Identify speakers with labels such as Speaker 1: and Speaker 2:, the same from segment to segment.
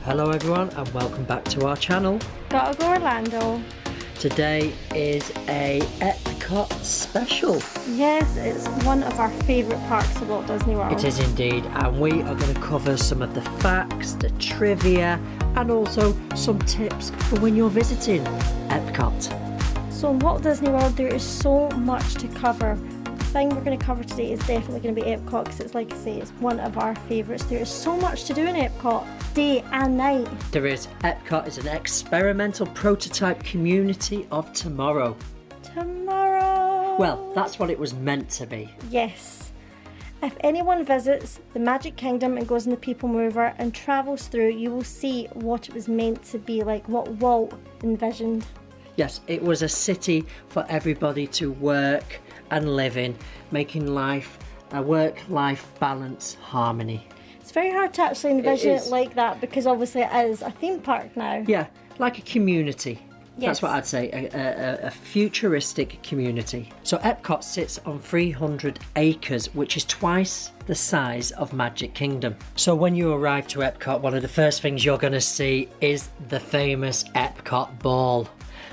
Speaker 1: Hello everyone and welcome back to our channel.
Speaker 2: Gotta go Orlando.
Speaker 1: Today is a Epcot special.
Speaker 2: Yes, it's one of our favourite parks of Walt Disney World.
Speaker 1: It is indeed, and we are going to cover some of the facts, the trivia, and also some tips for when you're visiting Epcot.
Speaker 2: So in Walt Disney World there is so much to cover. The thing we're going to cover today is definitely going to be Epcot because it's, like I say, it's one of our favourites. There is so much to do in Epcot, day and night.
Speaker 1: There is. Epcot is an experimental prototype community of tomorrow.
Speaker 2: Tomorrow!
Speaker 1: Well, that's what it was meant to be.
Speaker 2: Yes. If anyone visits the Magic Kingdom and goes in the People Mover and travels through, you will see what it was meant to be like, what Walt envisioned.
Speaker 1: Yes, it was a city for everybody to work and live in, making life a work-life balance harmony.
Speaker 2: It's very hard to actually envision it like that because obviously it is a theme park now.
Speaker 1: Yeah, like a community.
Speaker 2: Yes.
Speaker 1: That's what I'd say, a futuristic community. So Epcot sits on 300 acres, which is twice the size of Magic Kingdom. So when you arrive to Epcot, one of the first things you're going to see is the famous Epcot Ball.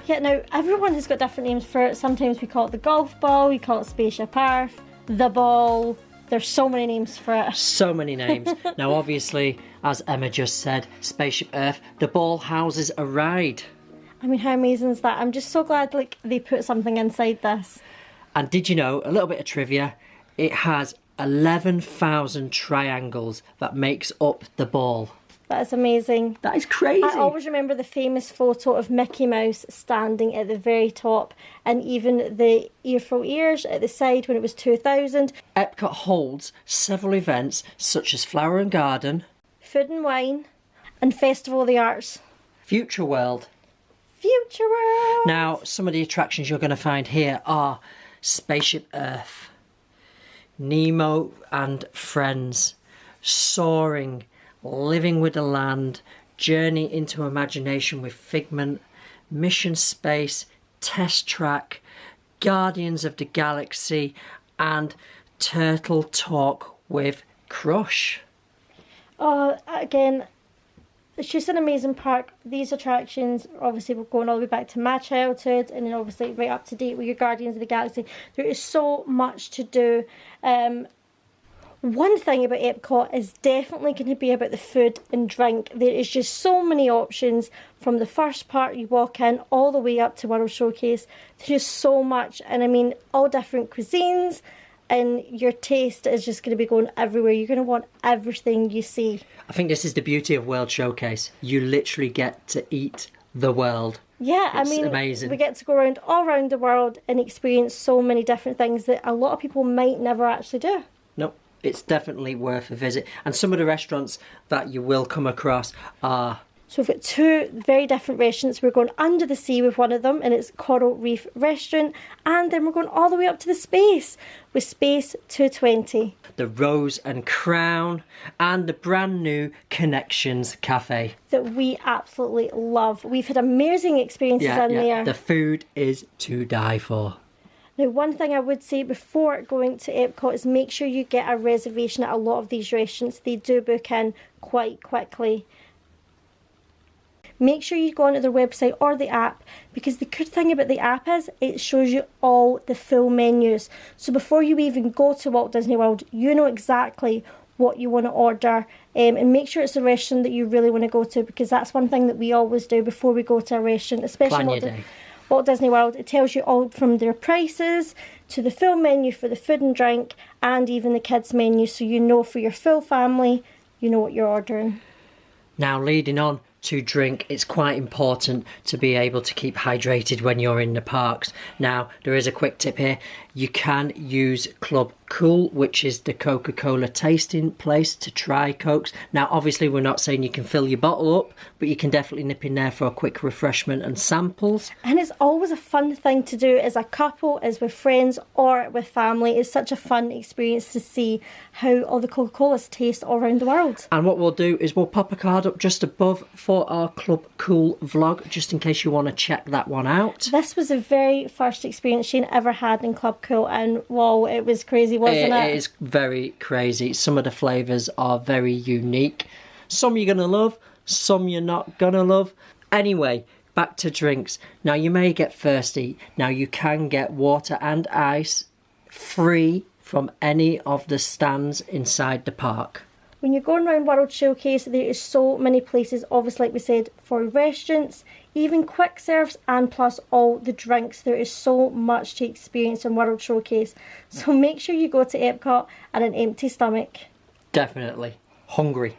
Speaker 2: Yeah, now everyone has got different names for it. Sometimes we call it the golf ball, we call it Spaceship Earth, the ball. There's so many names for it.
Speaker 1: So many names. Now obviously, as Emma just said, Spaceship Earth, the ball houses a ride.
Speaker 2: I mean, how amazing is that? I'm just so glad like they put something inside this.
Speaker 1: And did you know, a little bit of trivia, it has 11,000 triangles that makes up the ball.
Speaker 2: That is amazing.
Speaker 1: That is crazy.
Speaker 2: I always remember the famous photo of Mickey Mouse standing at the very top and even the earful ears at the side when it was 2000.
Speaker 1: Epcot holds several events such as Flower and Garden,
Speaker 2: Food and Wine, and Festival of the Arts.
Speaker 1: Future World.
Speaker 2: Future World!
Speaker 1: Now, some of the attractions you're going to find here are Spaceship Earth, Nemo and Friends, Soaring, Living with the Land, Journey into Imagination with Figment, Mission Space, Test Track, Guardians of the Galaxy, and Turtle Talk with Crush.
Speaker 2: Oh, again, it's just an amazing park. These attractions, obviously, we're going all the way back to my childhood and then obviously right up to date with your Guardians of the Galaxy. There is so much to do. One thing about Epcot is definitely going to be about the food and drink. There is just so many options from the first part you walk in all the way up to World Showcase. There's just so much, and I mean all different cuisines, and your taste is just going to be going everywhere. You're going to want everything you see.
Speaker 1: I think this is the beauty of World Showcase. You literally get to eat the world.
Speaker 2: Yeah,
Speaker 1: It's
Speaker 2: I mean,
Speaker 1: amazing.
Speaker 2: We get to go around all around the world and experience so many different things that a lot of people might never actually do.
Speaker 1: Nope. It's definitely worth a visit. And some of the restaurants that you will come across are...
Speaker 2: So we've got two very different restaurants. We're going under the sea with one of them, and it's Coral Reef Restaurant. And then we're going all the way up to the Space with Space 220.
Speaker 1: the Rose and Crown, and the brand new Connections Cafe.
Speaker 2: That we absolutely love. We've had amazing experiences in there.
Speaker 1: The food is to die for.
Speaker 2: Now, one thing I would say before going to Epcot is make sure you get a reservation at a lot of these restaurants. They do book in quite quickly. Make sure you go onto their website or the app, because the good thing about the app is it shows you all the full menus. So before you even go to Walt Disney World, you know exactly what you want to order, and make sure it's a restaurant that you really want to go to, because that's one thing that we always do before we go to a restaurant, especially Walt Disney World. It tells you all from their prices to the full menu for the food and drink, and even the kids menu, so you know for your full family, you know what you're ordering.
Speaker 1: Now, leading on to drink, it's quite important to be able to keep hydrated when you're in the parks. Now, there is a quick tip here. You can use Club Cool, which is the Coca-Cola tasting place, to try Cokes. Now, obviously, we're not saying you can fill your bottle up, but you can definitely nip in there for a quick refreshment and samples.
Speaker 2: And it's always a fun thing to do as a couple, as with friends or with family. It's such a fun experience to see how all the Coca-Colas taste all around the world.
Speaker 1: And what we'll do is we'll pop a card up just above for our Club Cool vlog, just in case you want to check that one out.
Speaker 2: This was the very first experience Shane ever had in Club Cool, and wow, it was crazy, wasn't it?
Speaker 1: It is very crazy. Some of the flavours are very unique. Some you're going to love, some you're not gonna love. Anyway, back to drinks. Now you may get thirsty. Now you can get water and ice free from any of the stands inside the park.
Speaker 2: When you're going around World Showcase, there is so many places, obviously, like we said, for restaurants, even quick serves, and plus all the drinks. There is so much to experience in World Showcase. So make sure you go to Epcot at an empty stomach.
Speaker 1: Definitely. Hungry.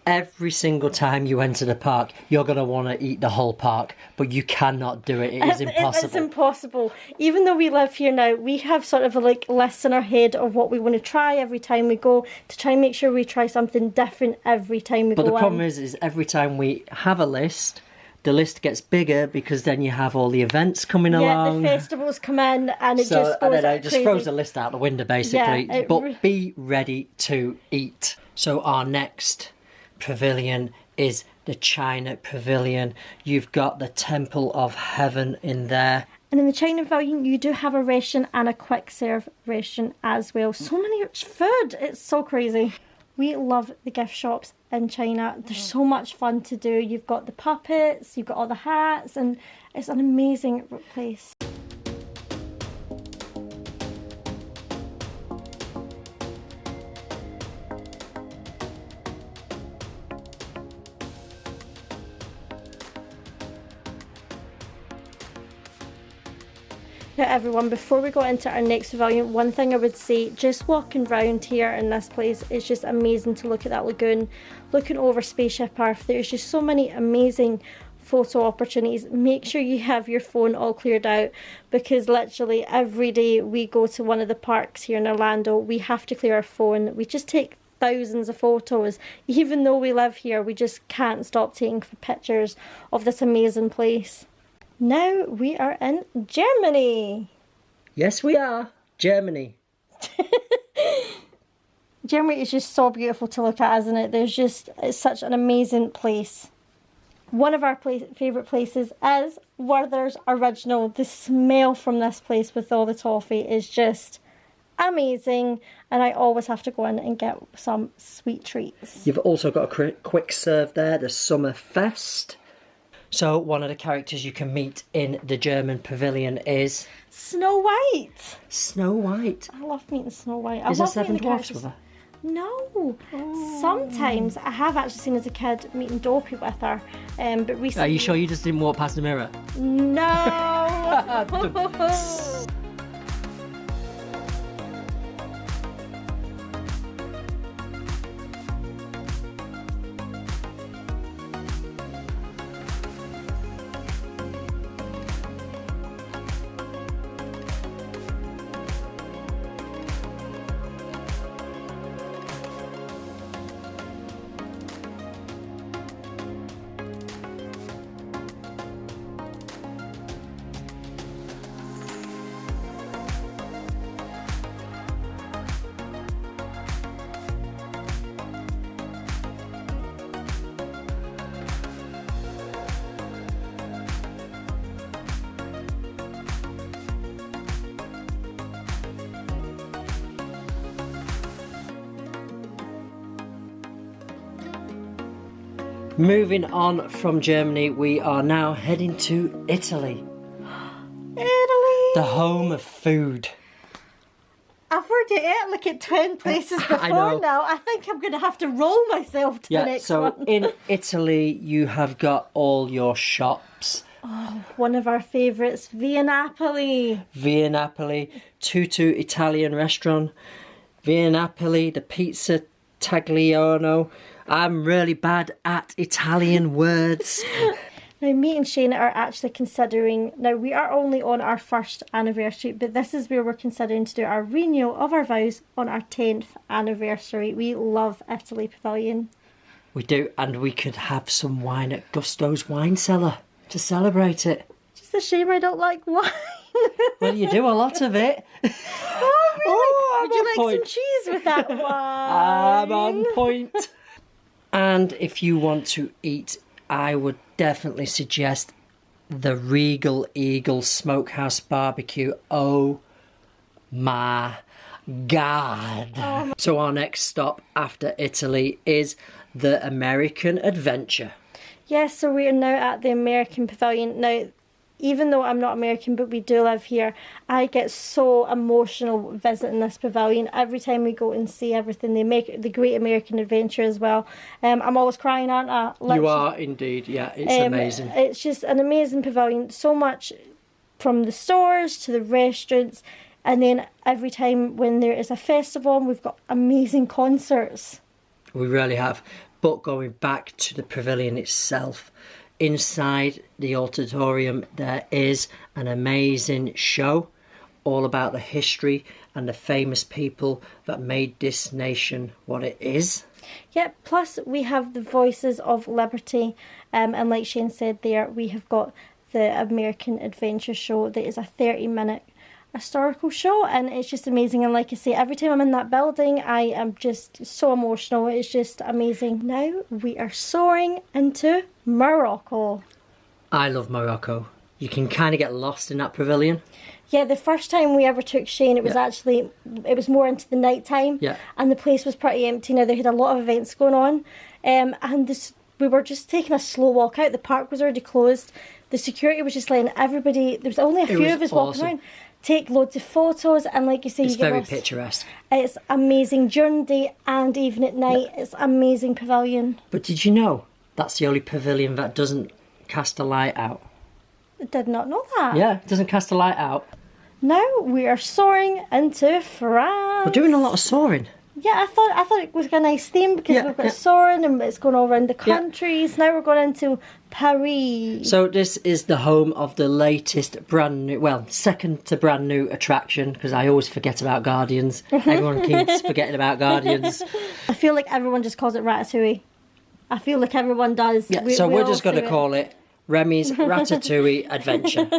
Speaker 1: Every single time you enter the park, you're going to want to eat the whole park, but you cannot do it. It is impossible.
Speaker 2: It's impossible. Even though we live here now, we have sort of a list in our head of what we want to try every time we go, to try and make sure we try something different every time we go.
Speaker 1: But the problem is every time we have a list, the list gets bigger because then you have all the events coming along.
Speaker 2: Yeah, the festivals come in and it just goes
Speaker 1: it just
Speaker 2: crazy.
Speaker 1: throws the list out the window, basically.
Speaker 2: Yeah,
Speaker 1: but be ready to eat. So our next pavilion is the China Pavilion. You've got the Temple of Heaven in there.
Speaker 2: And in the China Pavilion, you do have a restaurant and a quick serve restaurant as well. So many food, it's so crazy. We love the gift shops in China. There's so much fun to do. You've got the puppets, you've got all the hats, and it's an amazing place. Now everyone, before we go into our next pavilion, one thing I would say, just walking around here in this place, is just amazing to look at that lagoon, looking over Spaceship Earth. There's just so many amazing photo opportunities. Make sure you have your phone all cleared out, because literally every day we go to one of the parks here in Orlando, we have to clear our phone. We just take thousands of photos. Even though we live here, we just can't stop taking pictures of this amazing place. Now we are in Germany.
Speaker 1: Yes, we are. Germany.
Speaker 2: Germany is just so beautiful to look at, isn't it? It's such an amazing place. One of our favourite places is Werther's Original. The smell from this place with all the toffee is just amazing, and I always have to go in and get some sweet treats.
Speaker 1: You've also got a quick serve there, the Summer Fest. So one of the characters you can meet in the German pavilion is
Speaker 2: Snow White.
Speaker 1: Snow White.
Speaker 2: I love meeting Snow White.
Speaker 1: Is there seven dwarfs with her?
Speaker 2: No. Oh. Sometimes I have actually seen as a kid meeting Dopey with her, but recently.
Speaker 1: Are you sure you just didn't walk past the mirror?
Speaker 2: No.
Speaker 1: Moving on from Germany, we are now heading to Italy.
Speaker 2: Italy!
Speaker 1: The home of food.
Speaker 2: I've already ate like at 10 places before now. I think I'm going to have to roll myself to the next one.
Speaker 1: So in Italy, you have got all your shops.
Speaker 2: Oh, one of our favourites, Via Napoli.
Speaker 1: Via Napoli, Tutu Italian restaurant. Via Napoli, the pizza Tagliano. I'm really bad at Italian words.
Speaker 2: Now, me and Shane are actually considering, now we are only on our 1st anniversary, but this is where we're considering to do our renewal of our vows on our 10th anniversary. We love Italy Pavilion.
Speaker 1: We do, and we could have some wine at Gusto's wine cellar to celebrate it.
Speaker 2: Just a shame I don't like wine.
Speaker 1: Well, you do a lot of it.
Speaker 2: Oh, really?
Speaker 1: Oh,
Speaker 2: would you like some cheese with that wine?
Speaker 1: I'm on point. And if you want to eat, I would definitely suggest the Regal Eagle Smokehouse Barbecue. Oh my God. So our next stop after Italy is the American Adventure.
Speaker 2: Yes, so we are now at the American Pavilion. Now, even though I'm not American, but we do live here, I get so emotional visiting this pavilion. Every time we go and see everything, they make the Great American Adventure as well. I'm always crying, aren't I?
Speaker 1: You are indeed, yeah. It's amazing.
Speaker 2: It's just an amazing pavilion. So much from the stores to the restaurants. And then every time when there is a festival, we've got amazing concerts.
Speaker 1: We really have. But going back to the pavilion itself, inside the auditorium there is an amazing show all about the history and the famous people that made this nation what it is.
Speaker 2: Yeah, plus we have the Voices of Liberty, and like Shane said there, we have got the American Adventure show that is a 30-minute historical show, and it's just amazing. And like I say, every time I'm in that building, I am just so emotional. It's just amazing. Now we are soaring into Morocco.
Speaker 1: I love Morocco. You can kind of get lost in that pavilion.
Speaker 2: Yeah, the first time we ever took Shane, it was actually, it was more into the night time, and the place was pretty empty. Now they had a lot of events going on, and we were just taking a slow walk out. The park was already closed. The security was just letting everybody, there was only a few of us walking around, take loads of photos, and like you say,
Speaker 1: it's
Speaker 2: you get
Speaker 1: very
Speaker 2: lost.
Speaker 1: picturesque.
Speaker 2: It's amazing during the day and even at night. It's amazing pavilion.
Speaker 1: But did you know that's the only pavilion that doesn't cast a light out?
Speaker 2: I did not know that.
Speaker 1: Yeah, it doesn't cast a light out.
Speaker 2: Now we are soaring into France.
Speaker 1: We're doing a lot of soaring.
Speaker 2: Yeah, I thought it was a nice theme because we've got soaring and it's going all around the countries. Now we're going into Paris.
Speaker 1: So this is the home of the latest brand new, well, second to brand new attraction, because I always forget about Guardians. Everyone keeps forgetting about Guardians.
Speaker 2: I feel like everyone just calls it Ratatouille. I feel like everyone does.
Speaker 1: Yeah, so we're just going to call it Remy's Ratatouille Adventure.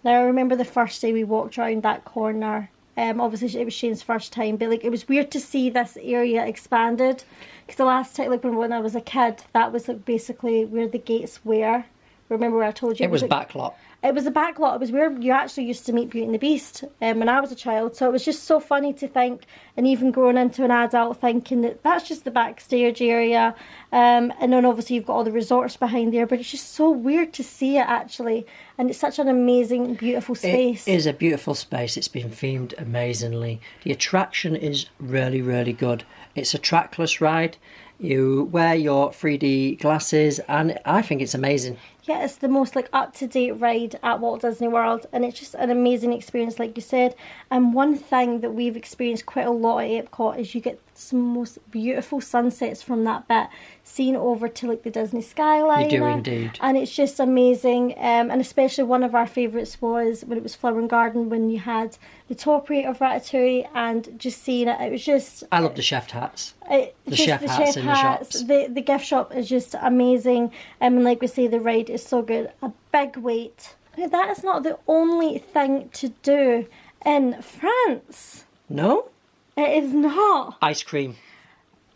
Speaker 2: Now I remember the first day we walked around that corner. Obviously it was Shane's first time, but like it was weird to see this area expanded, because the last time, like when I was a kid, that was like basically where the gates were. Remember where I told you
Speaker 1: it was
Speaker 2: like,
Speaker 1: backlot.
Speaker 2: It was a backlot. It was where you actually used to meet Beauty and the Beast when I was a child. So it was just so funny to think, and even growing into an adult, thinking that that's just the backstage area. And then obviously you've got all the resorts behind there, but it's just so weird to see it actually. And it's such an amazing, beautiful space.
Speaker 1: It is a beautiful space. It's been themed amazing. The attraction is really, really good. It's a trackless ride. You wear your 3D glasses, and I think it's amazing.
Speaker 2: Yeah, it's the most like up-to-date ride at Walt Disney World, and it's just an amazing experience, like you said. And one thing that we've experienced quite a lot at Epcot is you get some most beautiful sunsets from that bit, seen over to like the Disney skyline.
Speaker 1: You do indeed.
Speaker 2: And it's just amazing. And especially one of our favourites was when it was Flower and Garden, when you had the top rate of Ratatouille, and just seeing it, it was just...
Speaker 1: I love the chef hats.
Speaker 2: The chef hats in the shops. The gift shop is just amazing. And like we say, the ride is so good. A big wait. Now, that is not the only thing to do in France.
Speaker 1: No?
Speaker 2: It is not.
Speaker 1: Ice cream.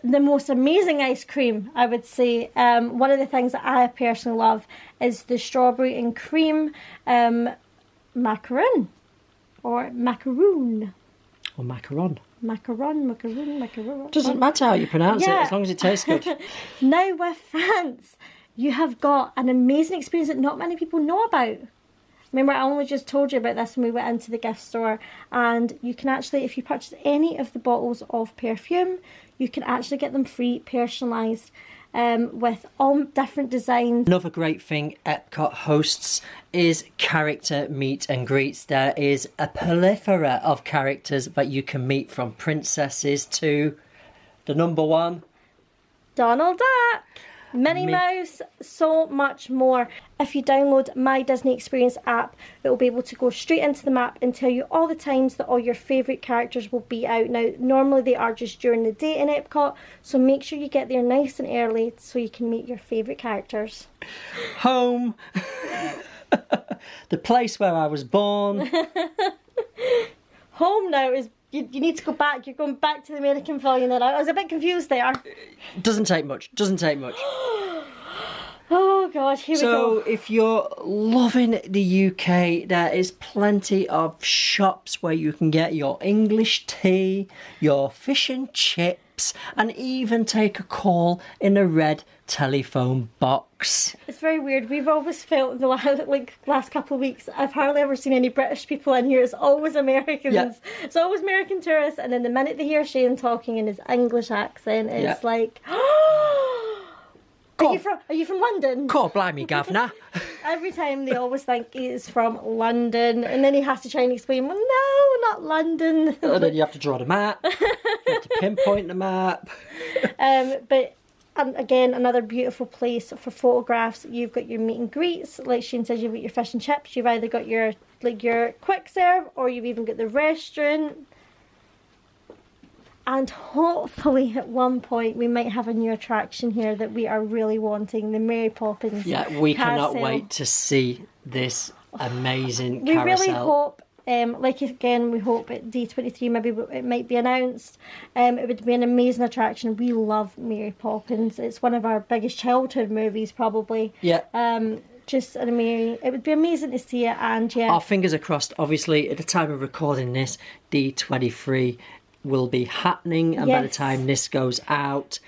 Speaker 2: The most amazing ice cream, I would say. One of the things that I personally love is the strawberry and cream macaron. Or macaroon.
Speaker 1: Or macaron.
Speaker 2: Macaron.
Speaker 1: Doesn't matter how you pronounce it, as long as it tastes good.
Speaker 2: Now with France, you have got an amazing experience that not many people know about. Remember, I only just told you about this when we went into the gift store, and you can actually, if you purchase any of the bottles of perfume, you can actually get them free, personalised, with all different designs.
Speaker 1: Another great thing Epcot hosts is character meet and greets. There is a plethora of characters that you can meet, from princesses to the number one,
Speaker 2: Donald Duck, Minnie Mouse, so much more. If you download My Disney Experience app, it will be able to go straight into the map and tell you all the times that all your favourite characters will be out. Now, normally they are just during the day in Epcot, so make sure you get there nice and early so you can meet your favourite characters.
Speaker 1: Home, the place where I was born.
Speaker 2: Home now is... You need to go back. You're going back to the American Pavilion now. I was a bit confused there.
Speaker 1: Doesn't take much.
Speaker 2: Oh God, here we go.
Speaker 1: So if you're loving the UK, there is plenty of shops where you can get your English tea, your fish and chips, gifts, and even take a call in a red telephone box.
Speaker 2: It's very weird. We've always felt the last couple of weeks, I've hardly ever seen any British people in here. It's always Americans.
Speaker 1: Yeah.
Speaker 2: It's always American tourists. And then the minute they hear Shane talking in his English accent, it's like, are you from London?
Speaker 1: God blimey, governor.
Speaker 2: Every time they always think he's from London, and then he has to try and explain, well, no, not London.
Speaker 1: And then you have to draw the map. You have to pinpoint the map.
Speaker 2: But again, another beautiful place for photographs. You've got your meet and greets, like Shane says. You've got your fish and chips. You've either got your quick serve, or you've even got the restaurant. And hopefully at one point we might have a new attraction here that we are really wanting, the Mary Poppins.
Speaker 1: Yeah, we cannot
Speaker 2: carousel.
Speaker 1: wait to see this amazing
Speaker 2: We
Speaker 1: carousel.
Speaker 2: really hope, we hope at D23 maybe it might be announced. It would be an amazing attraction. We love Mary Poppins. It's one of our biggest childhood movies probably.
Speaker 1: Yeah.
Speaker 2: Just an amazing, it would be amazing to see it, and yeah.
Speaker 1: Our fingers are crossed. Obviously, at the time of recording this, D23 will be happening, and by the
Speaker 2: Yes.
Speaker 1: time this goes out,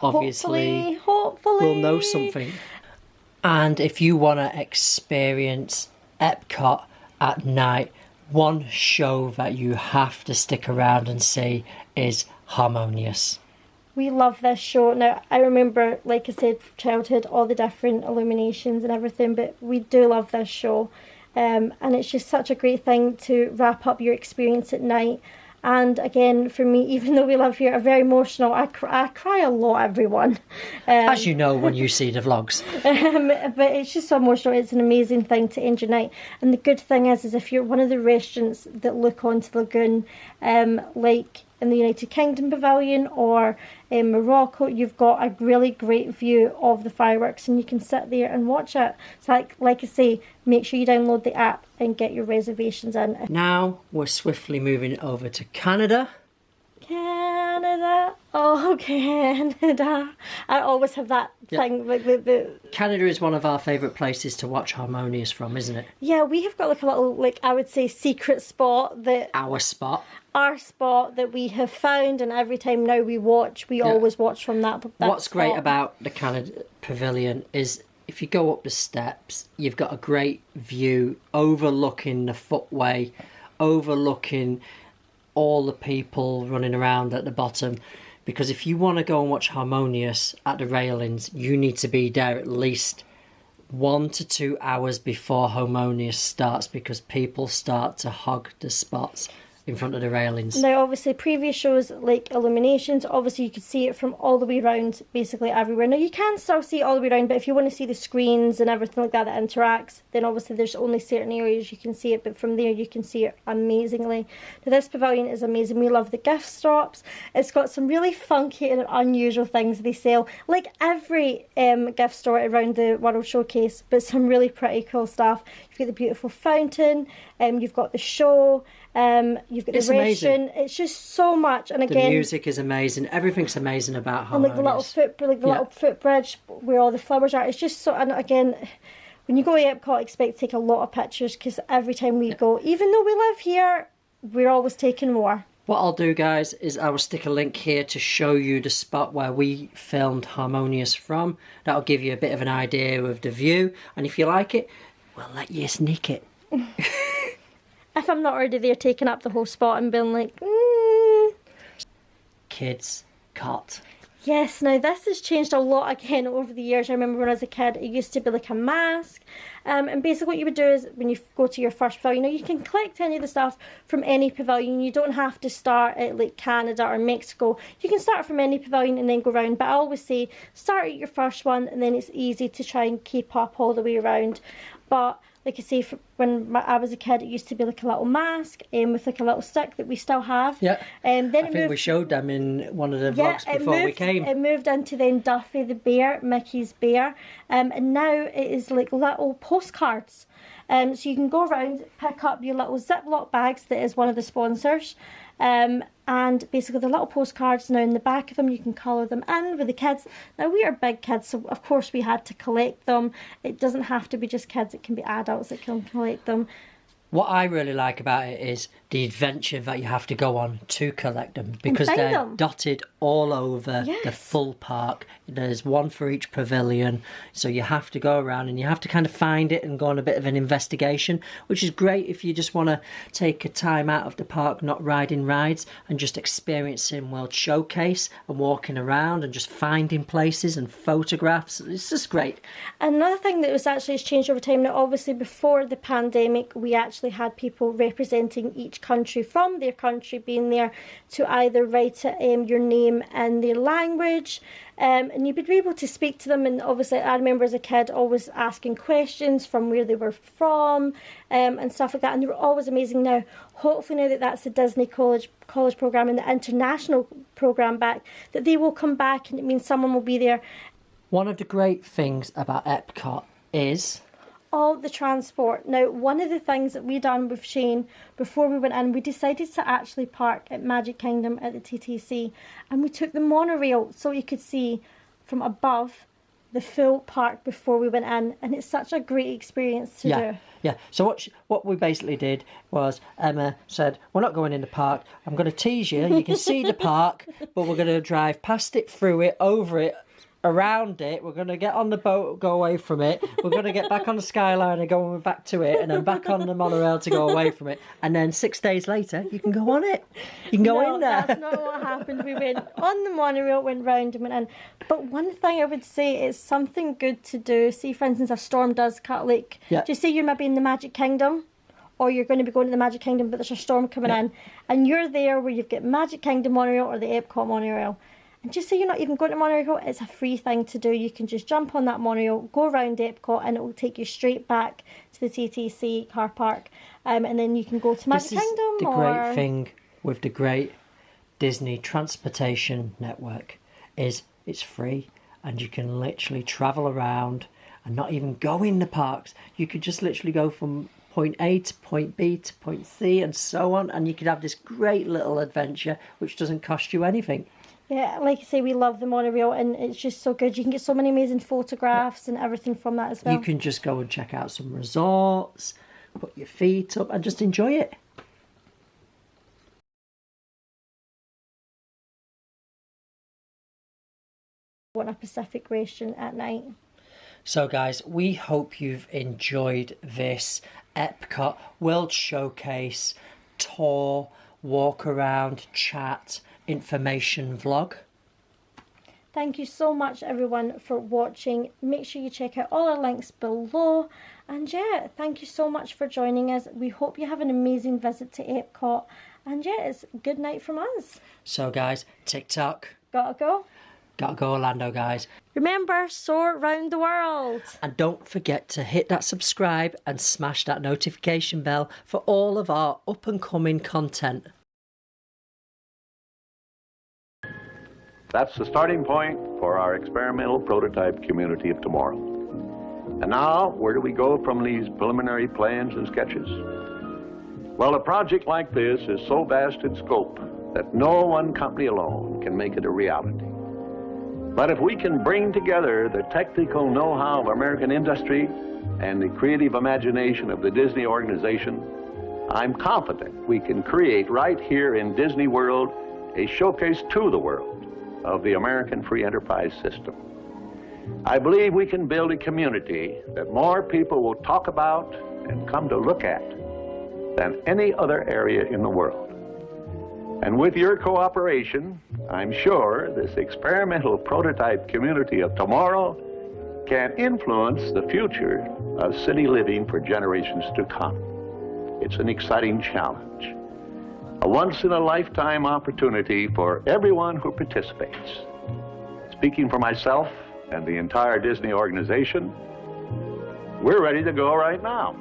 Speaker 1: obviously
Speaker 2: hopefully
Speaker 1: we'll know something. And if you want to experience Epcot at night, one show that you have to stick around and see is Harmonious.
Speaker 2: We love this show. Now, I remember, like I said, childhood, all the different illuminations and everything, but we do love this show. And it's just such a great thing to wrap up your experience at night. And again, for me, even though we live here, I'm very emotional. I cry a lot, everyone.
Speaker 1: As you know when you see the vlogs.
Speaker 2: But it's just so emotional. It's an amazing thing to end your night. And the good thing is if you're one of the restaurants that look onto the lagoon, like in the United Kingdom Pavilion or in Morocco, you've got a really great view of the fireworks and you can sit there and watch it. So like I say, make sure you download the app and get your reservations in.
Speaker 1: Now we're swiftly moving over to Canada.
Speaker 2: Canada, oh Canada. I always have that thing. Like
Speaker 1: Canada is one of our favourite places to watch Harmonious from, isn't it?
Speaker 2: Yeah, we have got like a little, like I would say, secret spot that...
Speaker 1: Our spot.
Speaker 2: Our spot that we have found, and every time now we watch, we always watch from that
Speaker 1: What's
Speaker 2: spot.
Speaker 1: great about the Canada Pavilion is if you go up the steps, you've got a great view overlooking the footway, overlooking all the people running around at the bottom. Because if you want to go and watch Harmonious at the railings, you need to be there at least 1 to 2 hours before Harmonious starts, because people start to hog the spots in front of the railings.
Speaker 2: Now, obviously, previous shows like Illuminations, obviously you could see it from all the way around, basically everywhere. Now, you can still see it all the way around, but if you want to see the screens and everything like that interacts, then obviously there's only certain areas you can see it, but from there you can see it amazingly. Now, this pavilion is amazing. We love the gift shops. It's got some really funky and unusual things they sell, like every gift store around the World Show Case, but some really pretty cool stuff. You've got the beautiful fountain, you've got the show, you've got the restaurant. It's just so much. And again,
Speaker 1: the music is amazing. Everything's amazing about
Speaker 2: and
Speaker 1: Harmonious.
Speaker 2: like the little footbridge where all the flowers are. It's just so. And again, when you go to Epcot, expect to take a lot of pictures, because every time we go, even though we live here, we're always taking more.
Speaker 1: What I'll do, guys, is I will stick a link here to show you the spot where we filmed Harmonious from. That'll give you a bit of an idea of the view, and if you like it, we'll let you sneak it.
Speaker 2: If I'm not already there taking up the whole spot and being like,
Speaker 1: Kids cot.
Speaker 2: Yes, now this has changed a lot again over the years. I remember when I was a kid, it used to be like a mask. And basically what you would do is when you go to your first pavilion, you can collect any of the stuff from any pavilion. You don't have to start at like Canada or Mexico. You can start from any pavilion and then go around. But I always say start at your first one, and then it's easy to try and keep up all the way around. But like I say, when I was a kid, it used to be like a little mask with like a little stick that we still have.
Speaker 1: Yeah.
Speaker 2: Then
Speaker 1: I think we showed them in one of the vlogs before we came.
Speaker 2: It moved into then Duffy the bear, Mickey's bear, and now it is like little postcards. So you can go around, pick up your little Ziploc bags. That is one of the sponsors. And basically the little postcards, now in the back of them you can colour them in with the kids. Now we are big kids, so of course we had to collect them. It doesn't have to be just kids, it can be adults that can collect them.
Speaker 1: What I really like about it is the adventure that you have to go on to collect them, because they're
Speaker 2: them.
Speaker 1: dotted all over the
Speaker 2: Yes.
Speaker 1: full park. There's one for each pavilion, so you have to go around and you have to kind of find it and go on a bit of an investigation, which is great if you just want to take a time out of the park, not riding rides, and just experiencing World Showcase and walking around and just finding places and photographs. It's just great.
Speaker 2: Another thing that was actually has changed over time now, obviously before the pandemic, we actually had people representing each country from their country being there to either write your name in their language, and you'd be able to speak to them. And obviously I remember as a kid always asking questions from where they were from, and stuff like that, and they were always amazing. Now hopefully, now that that's the Disney college program and the international program back, that they will come back, and it means someone will be there.
Speaker 1: One of the great things about Epcot is
Speaker 2: all the transport. Now, one of the things that we done with Shane before we went in, we decided to actually park at Magic Kingdom at the TTC, and we took the monorail so you could see from above the full park before we went in, and it's such a great experience to do.
Speaker 1: Yeah. So what we basically did was Emma said, we're not going in the park. I'm going to tease you. You can see the park, but we're going to drive past it, through it, over it, around it. We're going to get on the boat, go away from it. We're going to get back on the Skyliner and go back to it, and then back on the monorail to go away from it. And then 6 days later, you can go on it. You can go in there.
Speaker 2: That's not what happened. We went on the monorail, went round and went in. But one thing I would say is something good to do. See, for instance, a storm does cut, like, just say you're maybe in the Magic Kingdom, or you're going to be going to the Magic Kingdom, but there's a storm coming in, and you're there where you've got Magic Kingdom monorail or the Epcot monorail. And just say you're not even going to monorail, it's a free thing to do. You can just jump on that monorail, go around Epcot, and it will take you straight back to the TTC car park. And then you can go to Magic Kingdom.
Speaker 1: The great thing with the great Disney transportation network is it's free, and you can literally travel around and not even go in the parks. You could just literally go from point A to point B to point C and so on, and you could have this great little adventure which doesn't cost you anything.
Speaker 2: Yeah, like I say, we love the monorail, and it's just so good. You can get so many amazing photographs and everything from that as well.
Speaker 1: You can just go and check out some resorts, put your feet up and just enjoy it.
Speaker 2: On a Pacific ration at night.
Speaker 1: So guys, we hope you've enjoyed this Epcot World Showcase tour, walk around, chat, information vlog.
Speaker 2: Thank you so much everyone for watching. Make sure you check out all our links below, and yeah, thank you so much for joining us. We hope you have an amazing visit to Epcot, and yeah, it's good night from us.
Speaker 1: So guys, TikTok,
Speaker 2: Gotta
Speaker 1: go Orlando, guys.
Speaker 2: Remember, soar round the world.
Speaker 1: And don't forget to hit that subscribe and smash that notification bell for all of our up and coming content.
Speaker 3: That's the starting point for our experimental prototype community of tomorrow. And now, where do we go from these preliminary plans and sketches? Well, a project like this is so vast in scope that no one company alone can make it a reality. But if we can bring together the technical know-how of American industry and the creative imagination of the Disney organization, I'm confident we can create right here in Disney World a showcase to the world of the American free enterprise system. I believe we can build a community that more people will talk about and come to look at than any other area in the world. And with your cooperation, I'm sure this experimental prototype community of tomorrow can influence the future of city living for generations to come. It's an exciting challenge, a once-in-a-lifetime opportunity for everyone who participates. Speaking for myself and the entire Disney organization, we're ready to go right now.